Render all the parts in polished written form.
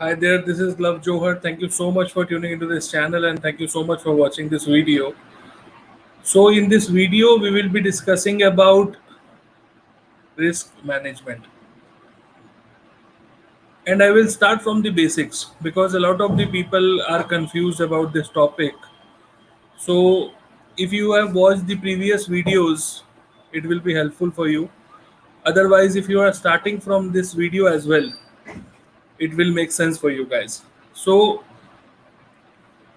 Hi there, this is Love Johar. Thank you so much for tuning into this channel and thank you so much for watching this video. So in this video, we will be discussing about risk management. And I will start from the basics because a lot of the people are confused about this topic. So if you have watched the previous videos, it will be helpful for you. Otherwise, if you are starting from this video as well, it will make sense for you guys. So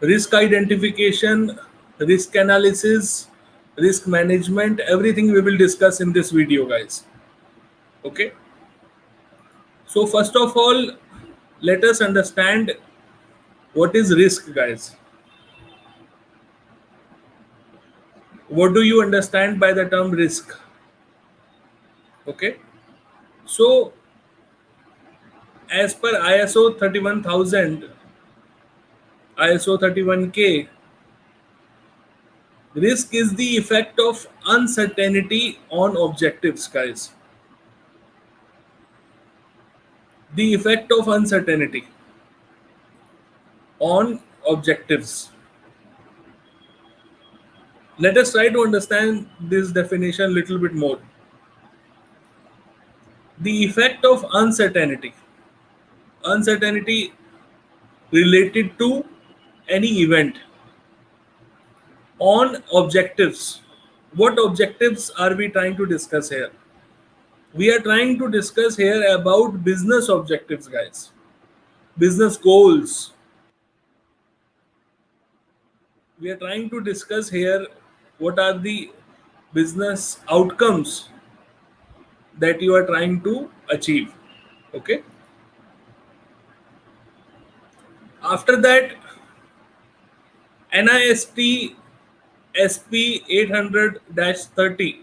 risk identification, risk analysis, risk management, everything we will discuss in this video, guys. Okay. So, first of all, let us understand what is risk, guys. What do you understand by the term risk? Okay. So, as per ISO 31000, ISO 31K, risk is the effect of uncertainty on objectives, guys. The effect of uncertainty on objectives. Let us try to understand this definition a little bit more. The effect of uncertainty. Uncertainty related to any event on objectives. What objectives are we trying to discuss here? We are trying to discuss here about business objectives, guys. Business goals. We are trying to discuss here what are the business outcomes that you are trying to achieve. Okay. After that, NIST SP 800 30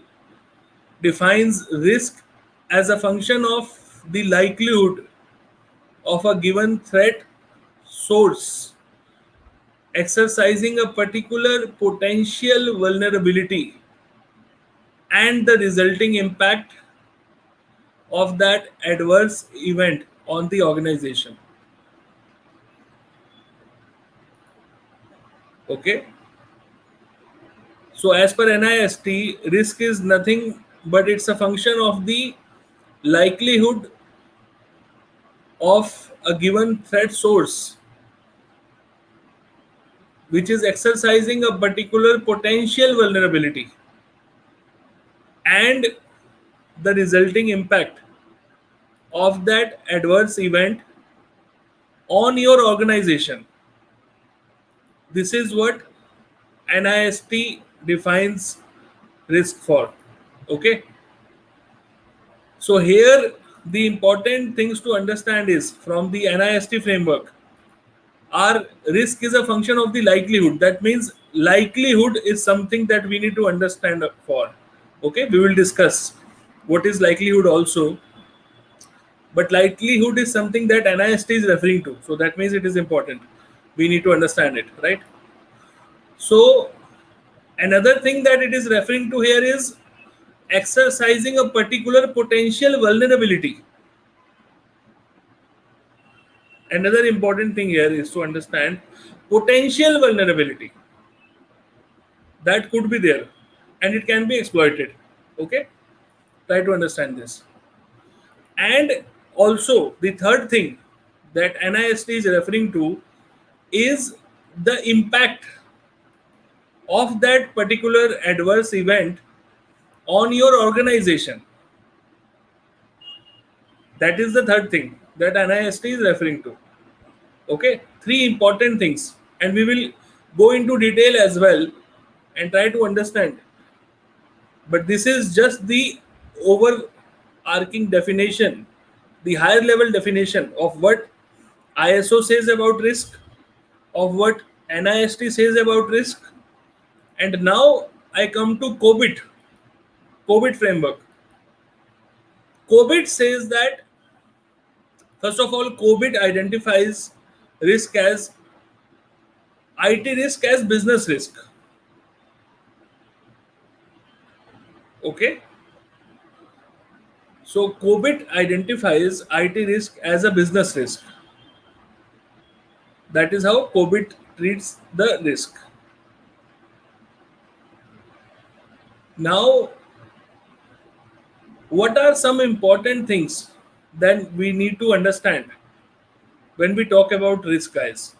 defines risk as a function of the likelihood of a given threat source exercising a particular potential vulnerability and the resulting impact of that adverse event on the organization. Okay. So, as per NIST, risk is nothing but it's a function of the likelihood of a given threat source which is exercising a particular potential vulnerability and the resulting impact of that adverse event on your organization. This is what NIST defines risk for. Okay. So here the important things to understand is from the NIST framework, our risk is a function of the likelihood. That means likelihood is something that we need to understand for. Okay, we will discuss what is likelihood also, but likelihood is something that NIST is referring to, so that means it is important. We need to understand it, right? So another thing that it is referring to here is exercising a particular potential vulnerability. Another important thing here is to understand potential vulnerability that could be there and it can be exploited. Okay, try to understand this. And also the third thing that NIST is referring to is the impact of that particular adverse event on your organization. That is the third thing that NIST is referring to. Okay, three important things, and we will go into detail as well and try to understand. But this is just the overarching definition, the higher level definition of what ISO says about risk, of what NIST says about risk. And now I come to COVID framework. COVID says that, first of all, COVID identifies risk as IT risk as business risk. Okay. So COVID identifies IT risk as a business risk. That is how COVID treats the risk. Now, what are some important things that we need to understand when we talk about risk, guys?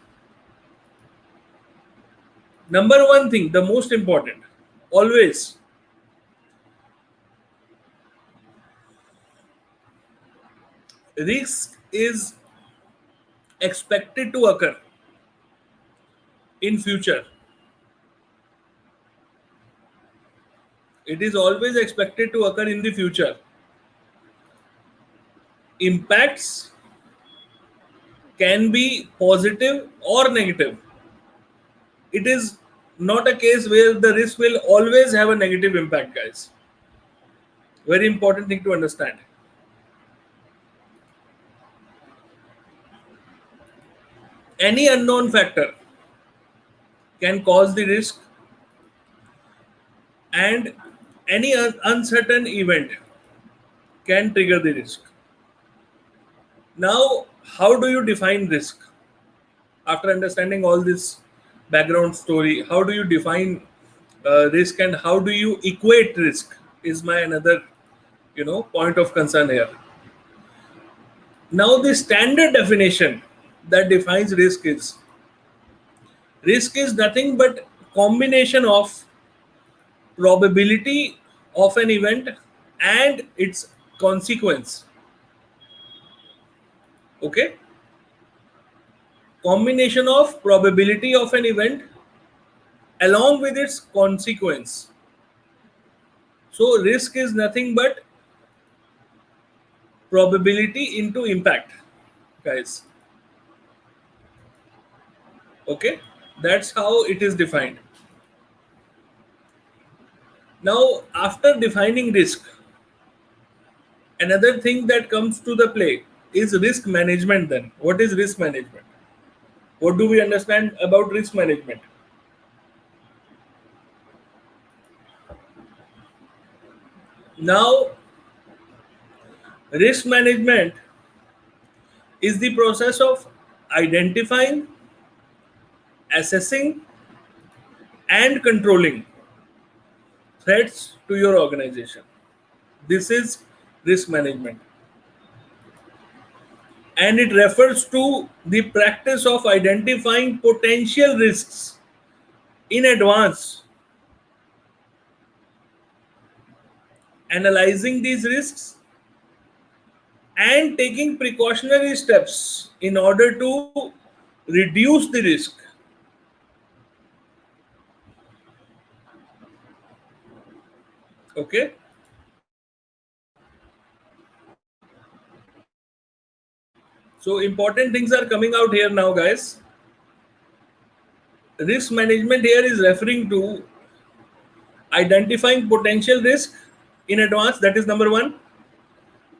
Number one thing, the most important, always, risk is expected to occur in future. It is always expected to occur in the future. Impacts can be positive or negative. It is not a case where the risk will always have a negative impact, guys. Very important thing to understand. Any unknown factor can cause the risk, and any uncertain event can trigger the risk. Now, how do you define risk? After understanding all this background story, how do you define risk, and how do you equate risk? Is my another point of concern here. Now, the standard definition that defines risk is nothing but combination of probability of an event and its consequence. Okay, combination of probability of an event along with its consequence. So risk is nothing but probability into impact, guys. Okay, that's how it is defined. Now, after defining risk, another thing that comes to the play is risk management. Then what is risk management? What do we understand about risk management? Now, risk management is the process of identifying, assessing, and controlling threats to your organization. This is risk management. And it refers to the practice of identifying potential risks in advance, analyzing these risks, and taking precautionary steps in order to reduce the risk. Okay, so important things are coming out here now, guys. Risk management here is referring to identifying potential risk in advance. That is number one.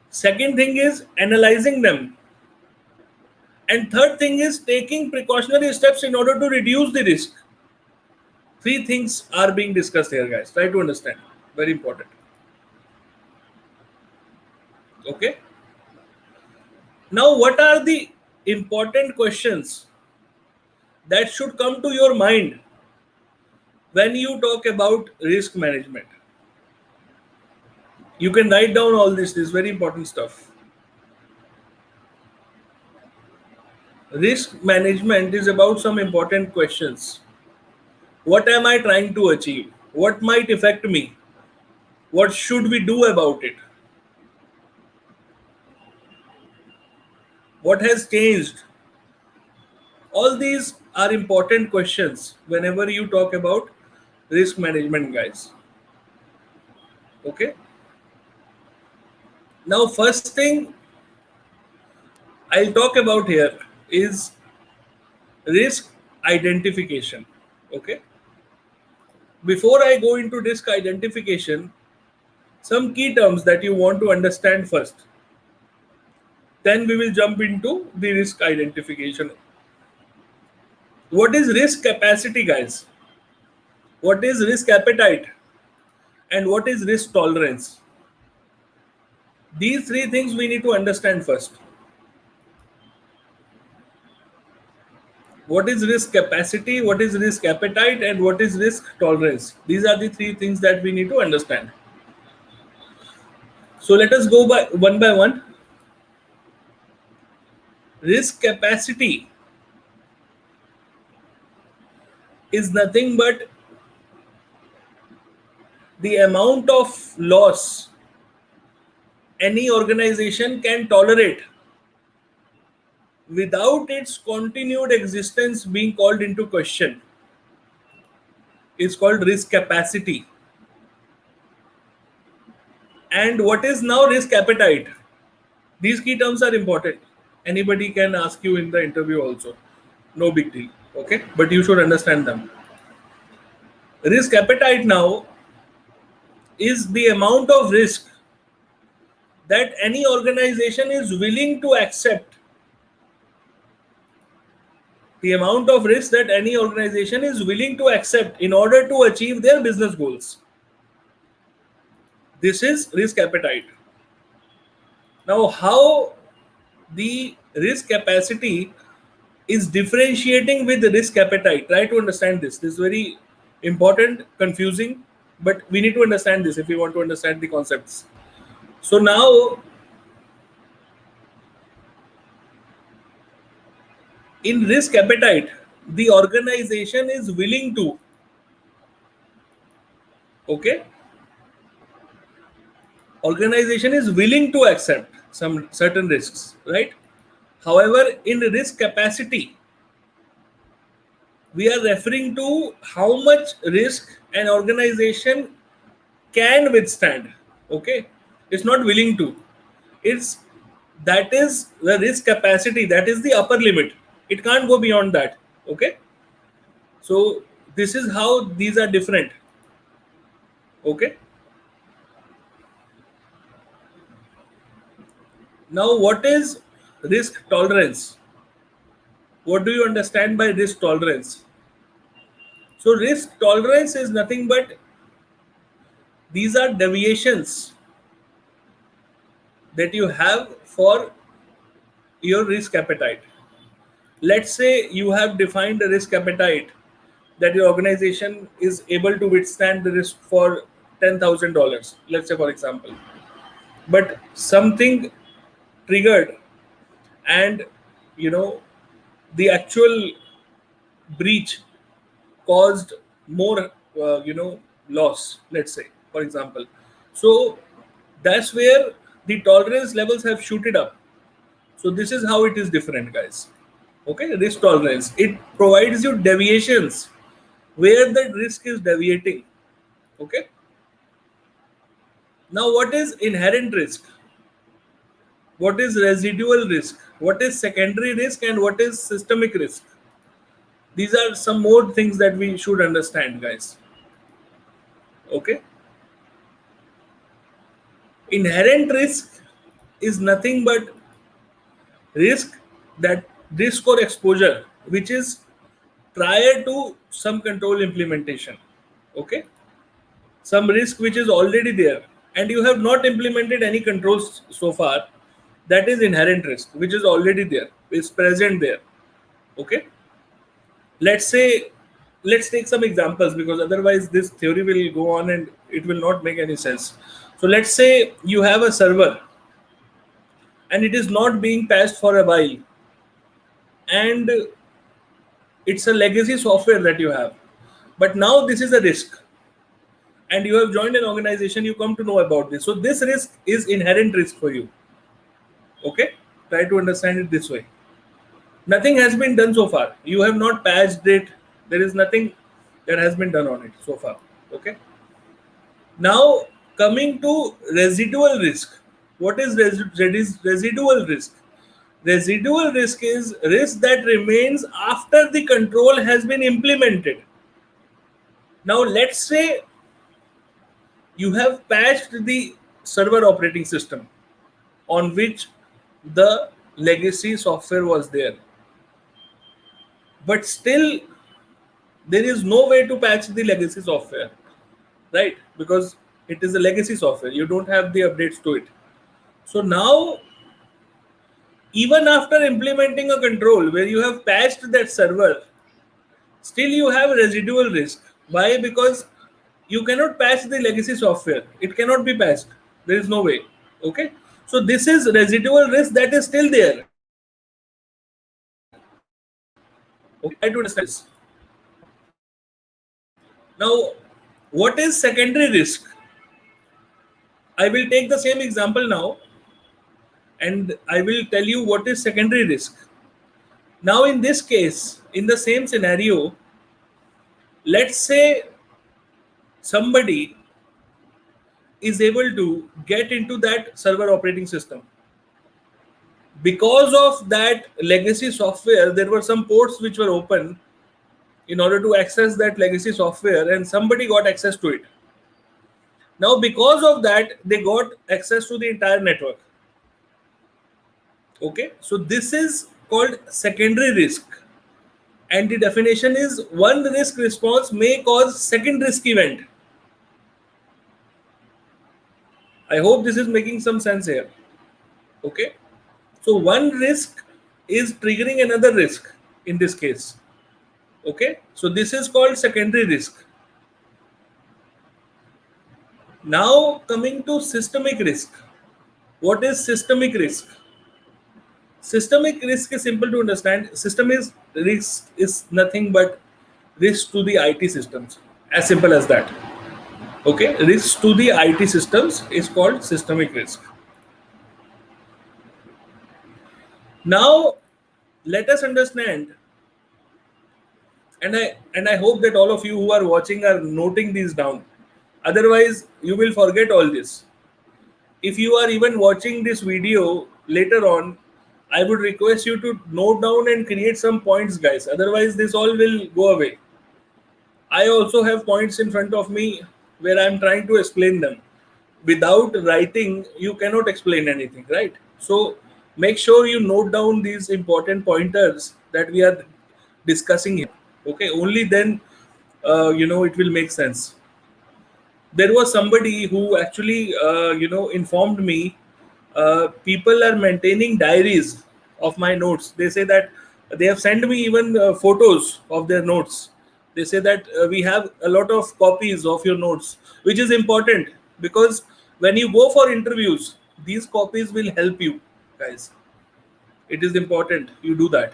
Second thing is analyzing them, and third thing is taking precautionary steps in order to reduce the risk. Three things are being discussed here, guys. Try to understand. Very important. Okay. Now, what are the important questions that should come to your mind when you talk about risk management? You can write down all this is very important stuff. Risk management is about some important questions. What am I trying to achieve? What might affect me? What should we do about it? What has changed? All these are important questions whenever you talk about risk management, guys. Okay. Now, first thing I'll talk about here is risk identification. Okay. Before I go into risk identification, some key terms that you want to understand first. Then we will jump into the risk identification. What is risk capacity, guys? What is risk appetite? And what is risk tolerance? These three things we need to understand first. what is risk capacity, what is risk appetite, and what is risk tolerance. These are the three things that we need to understand. So let us go by one. Risk capacity is nothing but the amount of loss any organization can tolerate without its continued existence being called into question. It's called risk capacity. And what is now risk appetite? These key terms are important. Anybody can ask you in the interview also. No big deal. Okay? But you should understand them. Risk appetite now is the amount of risk that any organization is willing to accept. The amount of risk that any organization is willing to accept in order to achieve their business goals. This is risk appetite. Now, how the risk capacity is differentiating with the risk appetite? Try to understand this. This is very important, confusing, but we need to understand this if we want to understand the concepts. So now, in risk appetite, the organization is willing to, okay, organization is willing to accept some certain risks, right? However, in risk capacity, we are referring to how much risk an organization can withstand. Okay, it's not willing to. It's that is the risk capacity. That is the upper limit. It can't go beyond that. Okay, so this is how these are different. Okay. Now, what is risk tolerance? What do you understand by risk tolerance? So, risk tolerance is nothing but these are deviations that you have for your risk appetite. Let's say you have defined a risk appetite that your organization is able to withstand the risk for $10,000. Let's say, for example, but something triggered, and you know the actual breach caused more loss, let's say, for example. So that's where the tolerance levels have shooted up. So this is how it is different, guys. Okay, risk tolerance, it provides you deviations where the risk is deviating. Okay, now what is inherent risk, what is residual risk, what is secondary risk, and what is systemic risk? These are some more things that we should understand, guys. Okay, inherent risk is nothing but risk, that risk or exposure which is prior to some control implementation. Okay, some risk which is already there and you have not implemented any controls so far, that is inherent risk, which is already there, is present there. Okay, let's say, let's take some examples, because otherwise this theory will go on and it will not make any sense. So let's say you have a server and it is not being patched for a while, and it's a legacy software that you have, but now this is a risk and you have joined an organization, you come to know about this. So this risk is inherent risk for you. Okay, try to understand it this way. Nothing has been done so far, you have not patched it, there is nothing that has been done on it so far. Okay, now coming to residual risk. What is residual risk? Residual risk is risk that remains after the control has been implemented. Now let's say you have patched the server operating system on which the legacy software was there, but still there is no way to patch the legacy software, right? Because it is a legacy software, you don't have the updates to it. So now Even after implementing a control where you have patched that server, still you have residual risk. Why? Because you cannot patch the legacy software. It cannot be patched. There is no way. Okay. So this is residual risk that is still there. Okay. Try to understand this. Now, what is secondary risk? I will take the same example now and I will tell you what is secondary risk. Now, in this case, in the same scenario, let's say somebody is able to get into that server operating system. Because of that legacy software, there were some ports which were open in order to access that legacy software, and somebody got access to it. Now, because of that, they got access to the entire network. Okay, so this is called secondary risk, and the definition is one risk response may cause second risk event. I hope this is making some sense here. Okay, so one risk is triggering another risk in this case. Okay, so this is called secondary risk. Now coming to systemic risk. What is systemic risk? Systemic risk is simple to understand. Systemic risk is nothing but risk to the IT systems. As simple as that. Okay, risk to the IT systems is called systemic risk. Now let us understand, and I hope that all of you who are watching are noting these down. Otherwise, you will forget all this. If you are even watching this video later on, I would request you to note down and create some points, guys. Otherwise, this all will go away. I also have points in front of me where I'm trying to explain them. Without writing, you cannot explain anything, right? So make sure you note down these important pointers that we are discussing here. Okay, only then it will make sense. There was somebody who actually informed me people are maintaining diaries of my notes. They say that they have sent me even photos of their notes. They say that we have a lot of copies of your notes, which is important because when you go for interviews, these copies will help you, guys. It is important you do that.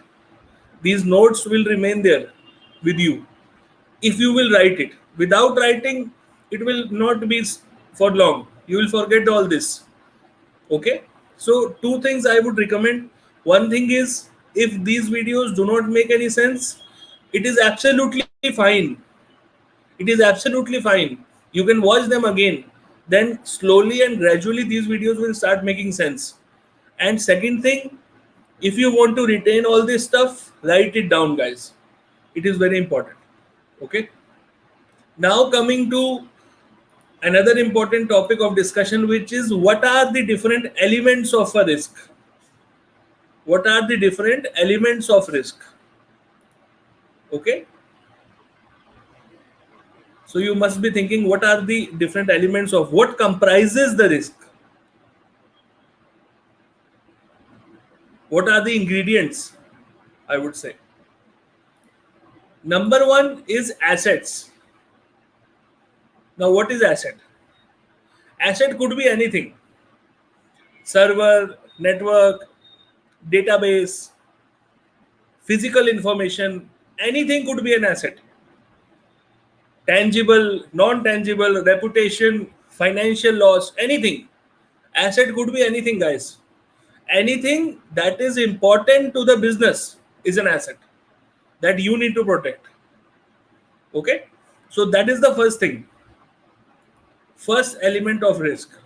These notes will remain there with you if you will write it. Without writing, it will not be for long. You will forget all this. Okay, so two things I would recommend. One thing is, if these videos do not make any sense, it is absolutely fine. It is absolutely fine. You can watch them again. Then slowly and gradually these videos will start making sense. And second thing, if you want to retain all this stuff, write it down, guys. It is very important. Okay, now coming to another important topic of discussion, which is what are the different elements of a risk. What are the different elements of risk? Okay, so you must be thinking, what are the different elements of what comprises the risk? What are the ingredients? I would say number one is assets. Now what is asset? Asset could be anything: server, network, database, physical information. Anything could be an asset. Tangible, non-tangible, reputation, financial loss, anything. Asset could be anything, guys. Anything that is important to the business is an asset that you need to protect. Okay, so that is the first thing, first element of risk.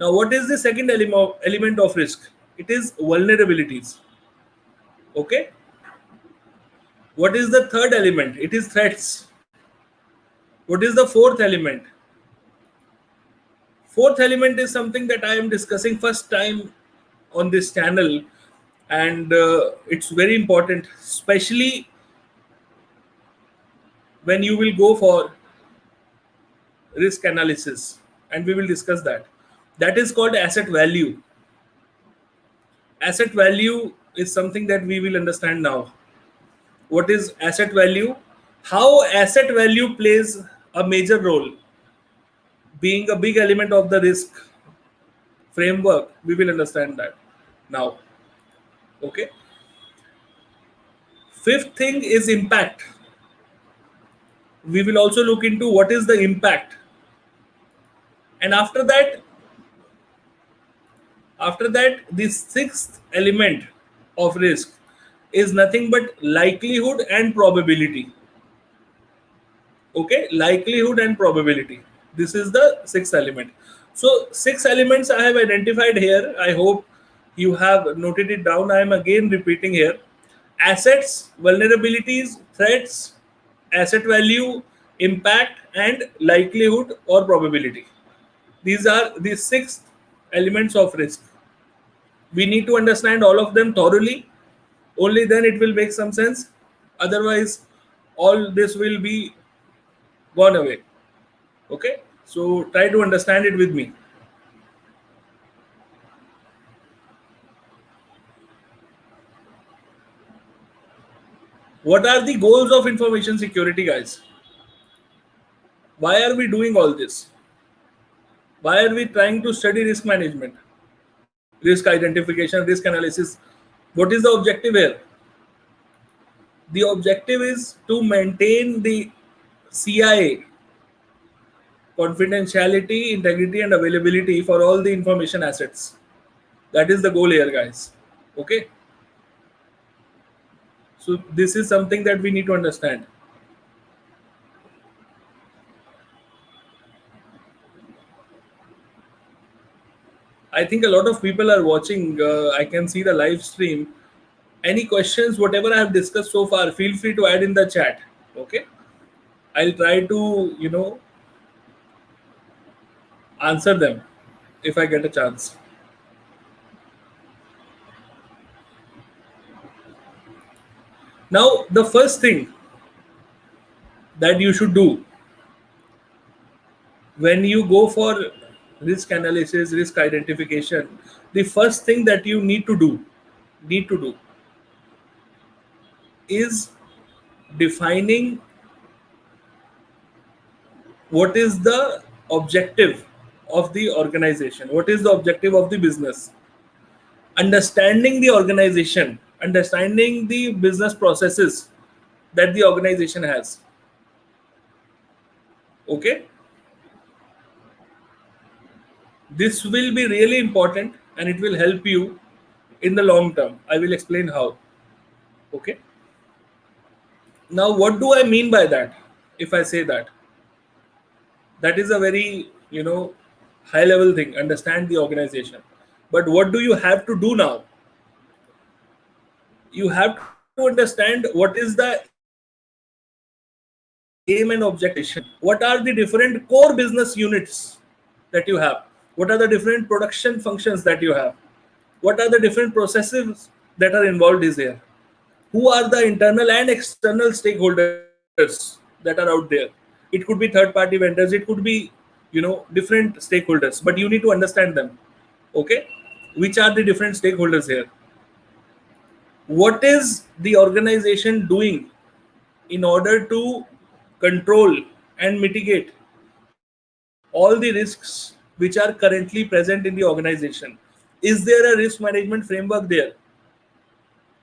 Now what is the second element of risk? It is vulnerabilities. Okay, what is the third element? It is threats. What is the fourth element? Fourth element is something that I am discussing first time on this channel, and it's very important, especially when you will go for risk analysis, and we will discuss that. That is called asset value. Asset value is something that we will understand now. What is asset value? How asset value plays a major role, being a big element of the risk framework. We will understand that now. Okay. Fifth thing is impact. We will also look into what is the impact. And after that, the sixth element of risk is nothing but likelihood and probability. Okay, likelihood and probability. This is the sixth element. So six elements I have identified here. I hope you have noted it down. I am again repeating here: assets, vulnerabilities, threats, asset value, impact, and likelihood or probability. These are the six elements of risk. We need to understand all of them thoroughly. Only then it will make some sense. Otherwise, all this will be gone away. Okay, so try to understand it with me. What are the goals of information security, guys? Why are we doing all this? Why are we trying to study risk management, risk identification, risk analysis? What is the objective here? The objective is to maintain the CIA, confidentiality, integrity, and availability for all the information assets. That is the goal here, guys. Okay, so this is something that we need to understand. I think a lot of people are watching. I can see the live stream. Any questions, whatever I have discussed so far, feel free to add in the chat. Okay, I'll try to answer them if I get a chance. Now, the first thing that you should do when you go for risk analysis, risk identification, the first thing that you need to do is defining what is the objective of the organization, what is the objective of the business, understanding the organization, understanding the business processes that the organization has. Okay, this will be really important and it will help you in the long term. I will explain how. Okay, now what do I mean by that? If I say that, that is a very high level thing, understand the organization. But what do you have to do now? You have to understand what is the aim and objective of the organization. What are the different core business units that you have? What are the different production functions that you have? What are the different processes that are involved is here? Who are the internal and external stakeholders that are out there? It could be third party vendors, it could be different stakeholders, but you need to understand them. Okay, which are the different stakeholders here? What is the organization doing in order to control and mitigate all the risks which are currently present in the organization? Is there a risk management framework there?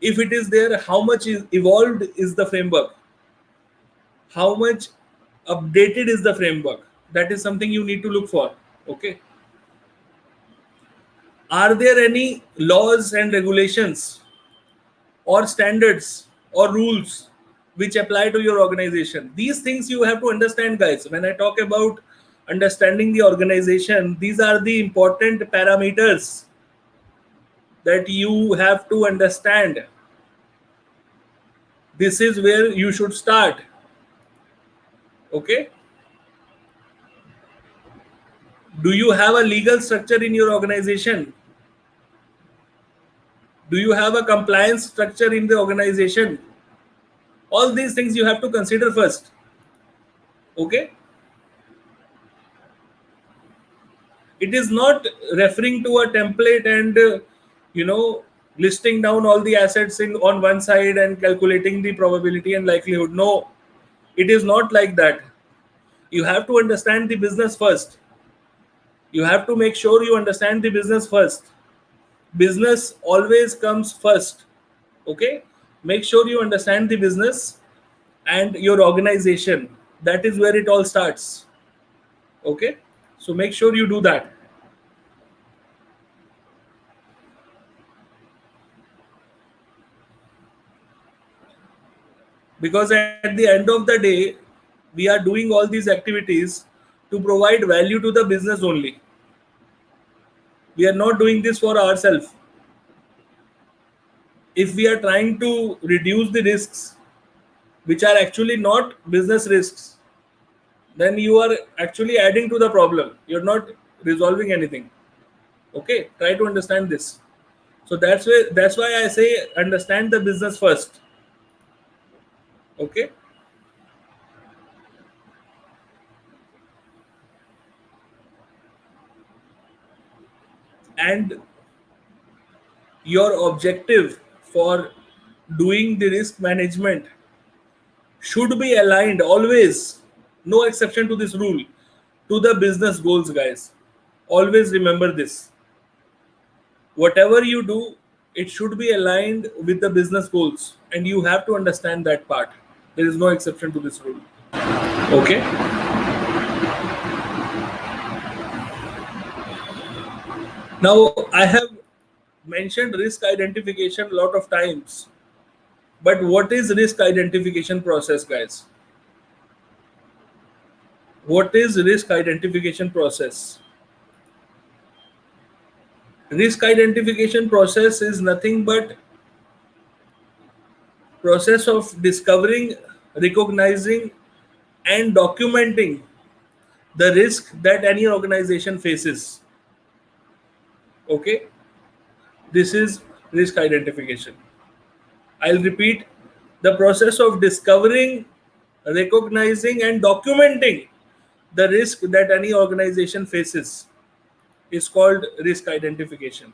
If it is there, how much is evolved is the framework? How much updated is the framework? That is something you need to look for. Okay, are there any laws and regulations or standards or rules which apply to your organization? These things you have to understand, guys. When I talk about understanding the organization, these are the important parameters that you have to understand. This is where you should start. Okay, do you have a legal structure in your organization? Do you have a compliance structure in the organization? All these things you have to consider first. Okay, it is not referring to a template and listing down all the assets in on one side and calculating the probability and likelihood. No, it is not like that. You have to understand the business first. You have to make sure you understand the business first. Business always comes first. Okay, make sure you understand the business and your organization. That is where it all starts. Okay, so make sure you do that. Because at the end of the day, we are doing all these activities to provide value to the business only. We are not doing this for ourselves. If we are trying to reduce the risks, which are actually not business risks, then you are actually adding to the problem. You're not resolving anything. Okay, try to understand this. So that's why I say understand the business first. Okay, and your objective for doing the risk management should be aligned always, no exception to this rule, to the business goals, guys. Always remember this. Whatever you do, it should be aligned with the business goals, and you have to understand that part. There is no exception to this rule. Okay. Now, I have mentioned risk identification a lot of times, but what is risk identification process, guys? What is risk identification process? Risk identification process is nothing but process of discovering, recognizing, and documenting the risk that any organization faces. Okay, this is risk identification. I'll repeat: the process of discovering, recognizing, and documenting the risk that any organization faces is called risk identification.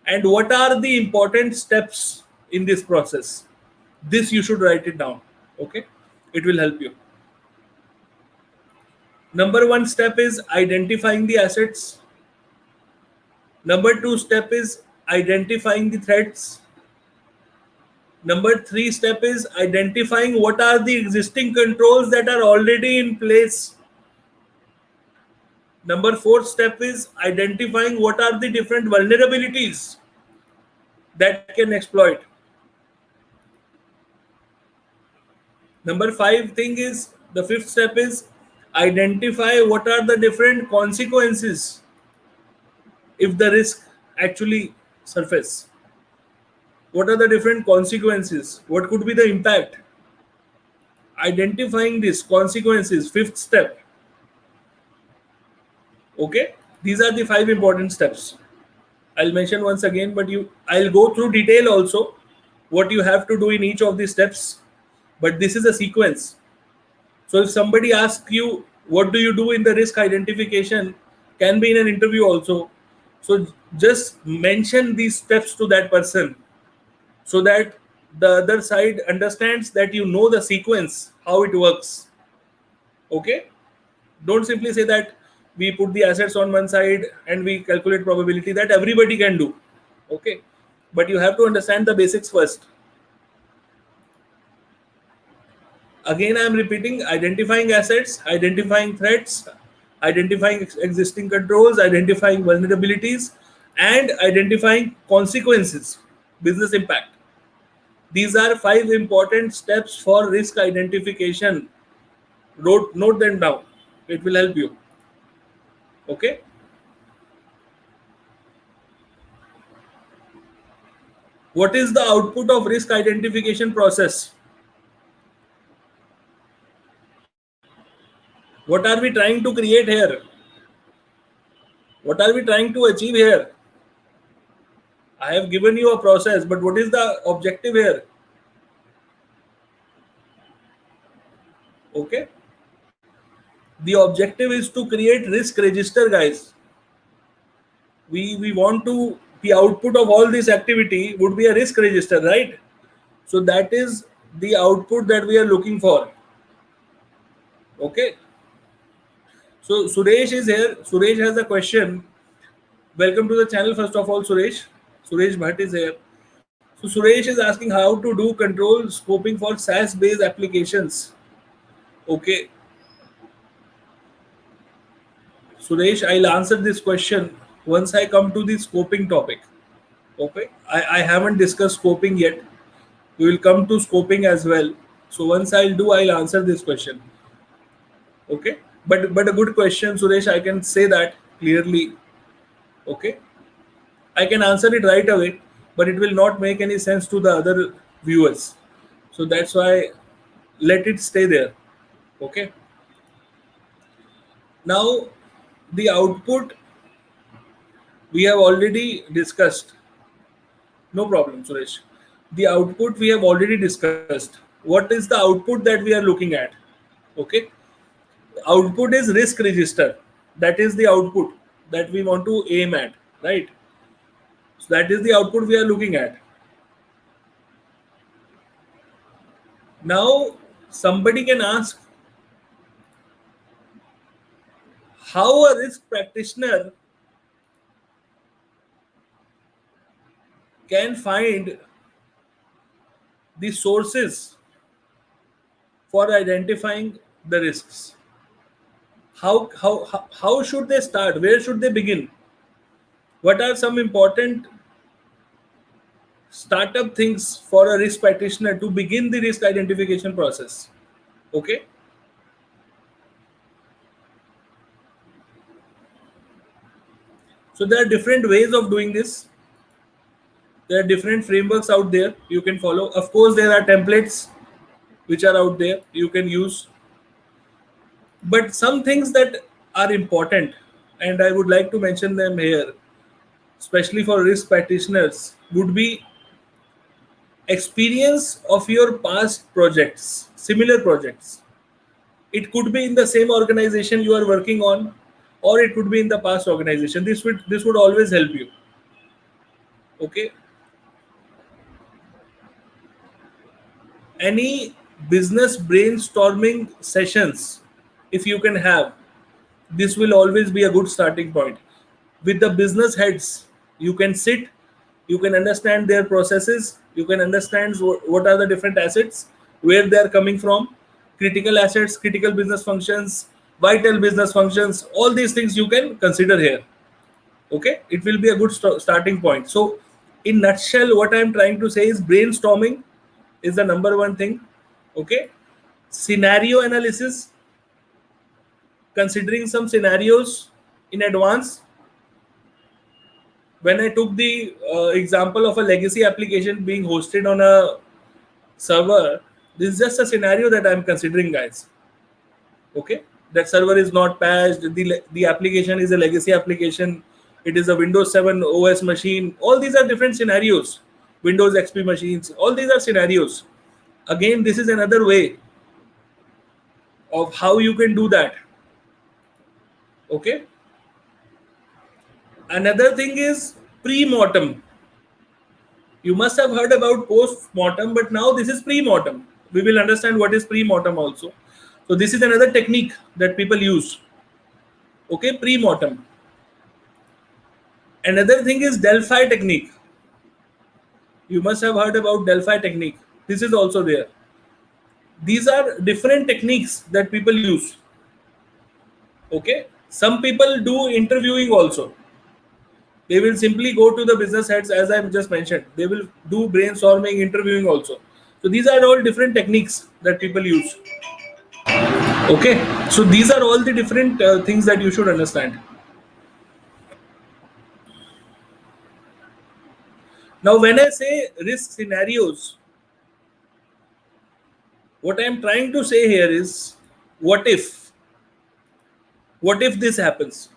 And what are the important steps in this process? This you should write it down. Okay, it will help you. Number one step is identifying the assets. Number two step is identifying the threats. Number three step is identifying what are the existing controls that are already in place. Number four step is identifying what are the different vulnerabilities that can exploit. Number five thing is the fifth step is identify what are the different consequences if the risk actually surface. What are the different consequences? What could be the impact? Identifying these consequences, fifth step. Okay, these are the five important steps. I'll mention once again, but I'll go through detail also what you have to do in each of these steps. But this is a sequence. So if somebody asks you what do you do in the risk identification, can be in an interview also. So just mention these steps to that person so that the other side understands that you know the sequence, how it works. Okay? Don't simply say that we put the assets on one side and we calculate probability. That everybody can do. Okay? But you have to understand the basics first. Again, I am repeating: identifying assets, identifying threats, identifying existing controls, identifying vulnerabilities, and identifying consequences, business impact. These are five important steps for risk identification. Note them down. It will help you. Okay. What is the output of risk identification process? What are we trying to create here? What are we trying to achieve here? I have given you a process, but what is the objective here? Okay. The objective is to create risk register, guys. We want to the output of all this activity would be a risk register, right? So that is the output that we are looking for. Okay. So Suresh is here. Suresh has a question. Welcome to the channel, first of all, Suresh. Suresh Bhatt is here. So Suresh is asking how to do control scoping for SaaS-based applications. Okay, Suresh, I'll answer this question once I come to the scoping topic. Okay, I haven't discussed scoping yet. We will come to scoping as well. So once I'll do, I'll answer this question. Okay, but a good question, Suresh. I can say that clearly. Okay, I can answer it right away, but it will not make any sense to the other viewers. So that's why let it stay there. Okay. Now the output we have already discussed. No problem, Suresh. The output we have already discussed. What is the output that we are looking at? Okay. Output is risk register. That is the output that we want to aim at, right? So that is the output we are looking at. Now, somebody can ask how a risk practitioner can find the sources for identifying the risks. How should they start? Where should they begin? What are some important startup things for a risk practitioner to begin the risk identification process? Okay. So there are different ways of doing this. There are different frameworks out there you can follow. Of course, there are templates which are out there you can use. But some things that are important, and I would like to mention them here, especially for risk practitioners, would be experience of your past projects, similar projects. It could be in the same organization you are working on, or it could be in the past organization. This would always help you. Okay. Any business brainstorming sessions, if you can have, this will always be a good starting point. With the business heads, you can sit, you can understand their processes, you can understand what are the different assets, where they are coming from, critical assets, critical business functions, vital business functions, all these things you can consider here. Okay, it will be a good starting point. So in nutshell, what I am trying to say is brainstorming is the number one thing. Okay, scenario analysis, considering some scenarios in advance. When I took the example of a legacy application being hosted on a server, this is just a scenario that I'm considering, guys. Okay, that server is not patched. The application is a legacy application. It is a Windows 7 OS machine. All these are different scenarios. Windows XP machines. All these are scenarios. Again, this is another way of how you can do that. Okay. Another thing is pre-mortem. You must have heard about post-mortem, but now this is pre-mortem. We will understand what is pre-mortem also. So this is another technique that people use. Okay, pre-mortem. Another thing is Delphi technique. You must have heard about Delphi technique. This is also there. These are different techniques that people use. Okay, some people do interviewing also. They will simply go to the business heads, as I just mentioned. They will do brainstorming, interviewing also. So these are all different techniques that people use. Okay, so these are all the different things that you should understand. Now, when I say risk scenarios, what I am trying to say here is, what if? What if this happens?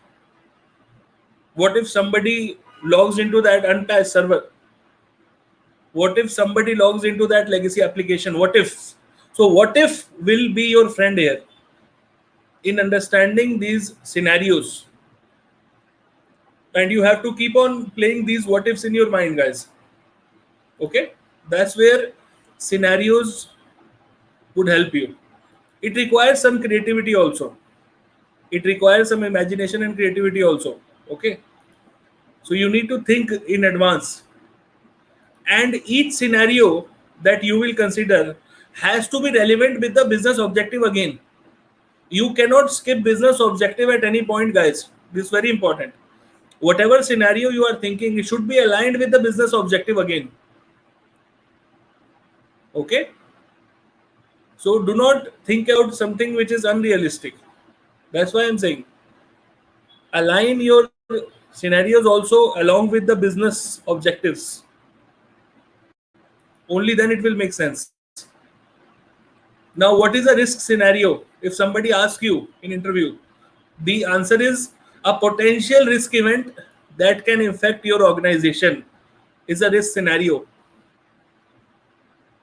What if somebody logs into that unpatched server? What if somebody logs into that legacy application? What if? So, what if will be your friend here in understanding these scenarios. and you have to keep on playing these what ifs in your mind, guys. Okay, that's where scenarios would help you. It requires some creativity also. It requires some imagination and creativity also. Okay, so you need to think in advance, and each scenario that you will consider has to be relevant with the business objective again. You cannot skip business objective at any point, guys. This is very important. Whatever scenario you are thinking, it should be aligned with the business objective again. Okay, so do not think out something which is unrealistic. That's why I'm saying align your scenarios also along with the business objectives. Only then it will make sense. Now, what is a risk scenario? If somebody asks you in interview, the answer is a potential risk event that can affect your organization is a risk scenario.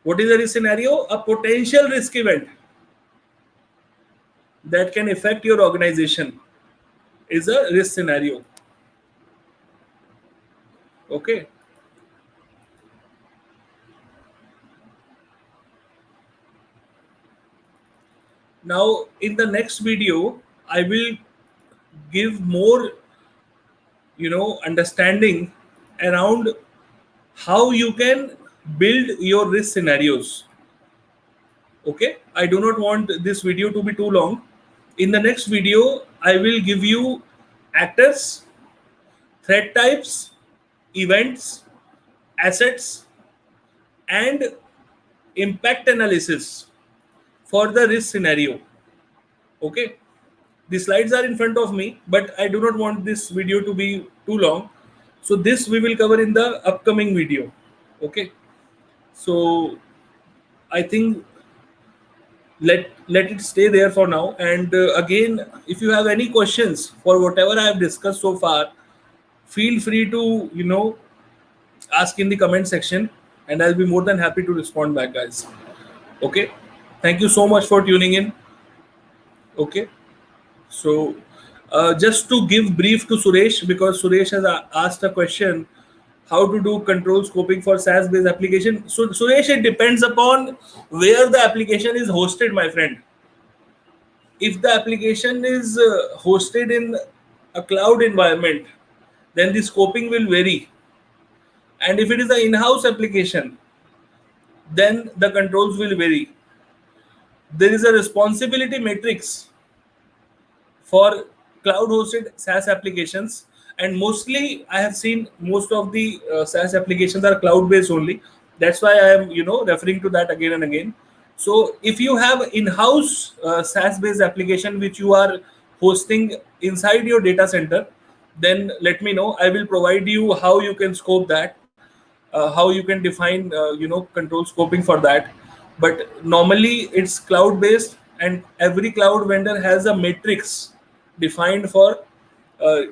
What is a risk scenario? A potential risk event that can affect your organization is a risk scenario. Okay. Now, in the next video, I will give more, understanding around how you can build your risk scenarios. Okay, I do not want this video to be too long. In the next video, I will give you actors, threat types, events, assets, and impact analysis for the risk scenario. Okay, the slides are in front of me, but I do not want this video to be too long. So this we will cover in the upcoming video. Okay, so I think let it stay there for now. And again, if you have any questions for whatever I have discussed so far, feel free to ask in the comment section, and I'll be more than happy to respond back, guys. Okay, thank you so much for tuning in. Okay, so just to give brief to Suresh, because Suresh has asked a question, how to do control scoping for SaaS based application. So Suresh, it depends upon where the application is hosted, my friend. If the application is hosted in a cloud environment, then the scoping will vary. And if it is an in-house application, then the controls will vary. There is a responsibility matrix for cloud hosted SaaS applications, and mostly I have seen most of the SaaS applications are cloud based only. That's why I am referring to that again and again. So if you have in-house SaaS based application which you are hosting inside your data center, then let me know. I will provide you how you can scope that, how you can define control scoping for that. But normally it's cloud based, and every cloud vendor has a matrix defined for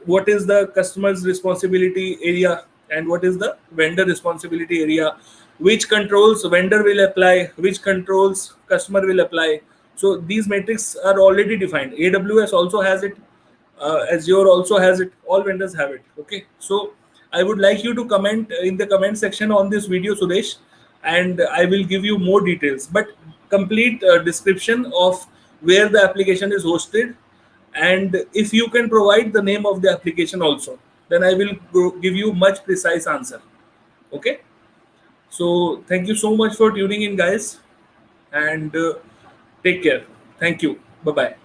what is the customer's responsibility area and what is the vendor responsibility area, which controls vendor will apply, which controls customer will apply. So these metrics are already defined. AWS also has it, Azure also has it, all vendors have it. Okay, so I would like you to comment in the comment section on this video, Suresh, and I will give you more details, but complete description of where the application is hosted, and if you can provide the name of the application also, then I will give you much precise answer. Okay, so thank you so much for tuning in, guys, and take care. Thank you. Bye bye.